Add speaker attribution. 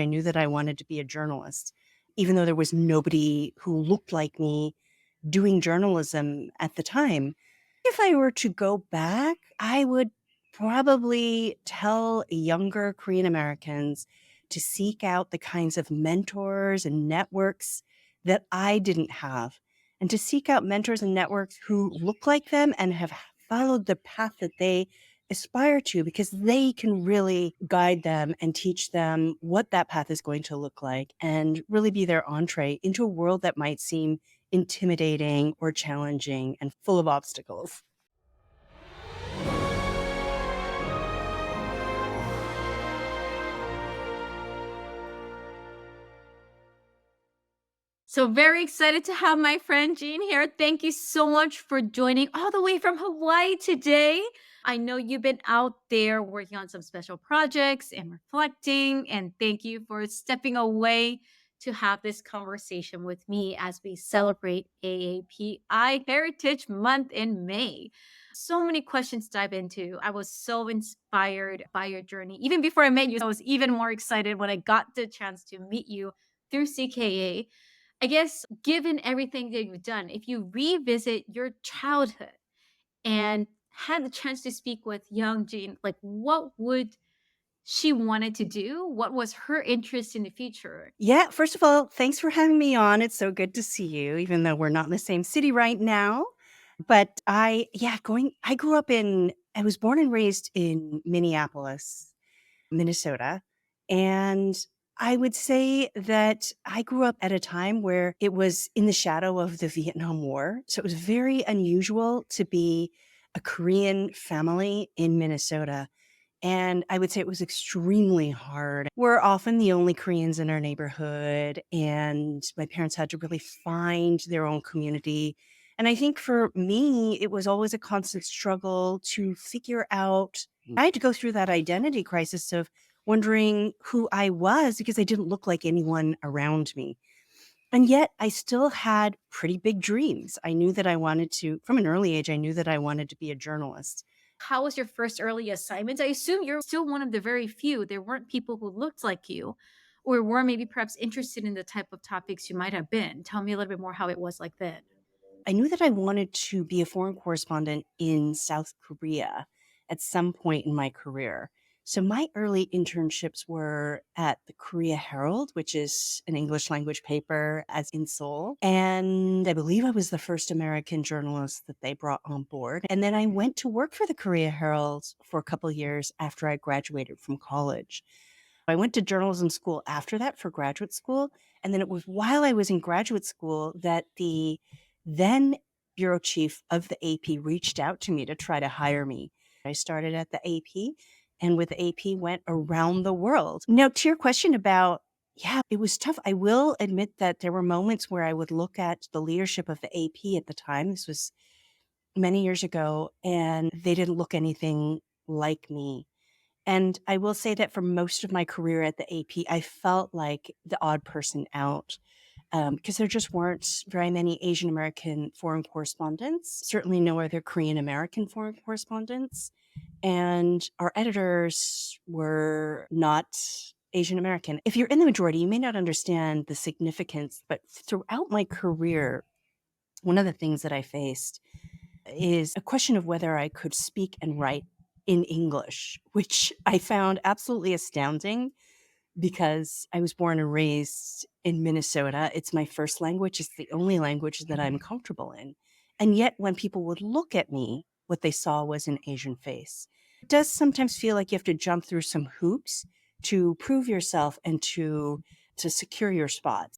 Speaker 1: I knew that I wanted to be a journalist, even though there was nobody who looked like me doing journalism at the time. If I were to go back, I would probably tell younger Korean Americans to seek out the kinds of mentors and networks that I didn't have, and to seek out mentors and networks who look like them and have followed the path that they aspire to, because they can really guide them and teach them what that path is going to look like and really be their entree into a world that might seem intimidating or challenging and full of obstacles.
Speaker 2: So very excited to have my friend Jean here. Thank you so much for joining all the way from Hawaii today. I know you've been out there working on some special projects and reflecting, and thank you for stepping away to have this conversation with me as we celebrate AAPI Heritage Month in May. So many questions to dive into. I was so inspired by your journey. Even before I met you, I was even more excited when I got the chance to meet you through CKA. I guess given everything that you've done, if you revisit your childhood and had the chance to speak with young Jean, like what would she wanted to do? What was her interest in the future?
Speaker 1: Yeah, first of all, thanks for having me on. It's so good to see you, even though we're not in the same city right now. But I grew up I was born and raised in Minneapolis, Minnesota. And I would say that I grew up at a time where it was in the shadow of the Vietnam War. So it was very unusual to be a Korean family in Minnesota. And I would say it was extremely hard. We're often the only Koreans in our neighborhood, and my parents had to really find their own community. And I think for me, it was always a constant struggle to figure out. I had to go through that identity crisis of wondering who I was because I didn't look like anyone around me. And yet I still had pretty big dreams. I knew that I wanted to, from an early age, I knew that I wanted to be a journalist.
Speaker 2: How was your first early assignments? I assume you're still one of the very few. There weren't people who looked like you or were maybe perhaps interested in the type of topics you might have been. Tell me a little bit more how it was like then.
Speaker 1: I knew that I wanted to be a foreign correspondent in South Korea at some point in my career. So my early internships were at the Korea Herald, which is an English language paper as in Seoul. And I believe I was the first American journalist that they brought on board. And then I went to work for the Korea Herald for a couple years after I graduated from college. I went to journalism school after that for graduate school. And then it was while I was in graduate school that the then bureau chief of the AP reached out to me to try to hire me. I started at the AP, and with the AP went around the world. Now, to your question about, yeah, it was tough. I will admit that there were moments where I would look at the leadership of the AP at the time. This was many years ago, and they didn't look anything like me. And I will say that for most of my career at the AP, I felt like the odd person out because there just weren't very many Asian American foreign correspondents, certainly no other Korean American foreign correspondents. And our editors were not Asian American. If you're in the majority, you may not understand the significance, but throughout my career, one of the things that I faced is a question of whether I could speak and write in English, which I found absolutely astounding because I was born and raised in Minnesota. It's my first language. It's the only language that I'm comfortable in. And yet, when people would look at me, what they saw was an Asian face. It does sometimes feel like you have to jump through some hoops to prove yourself and to secure your spot.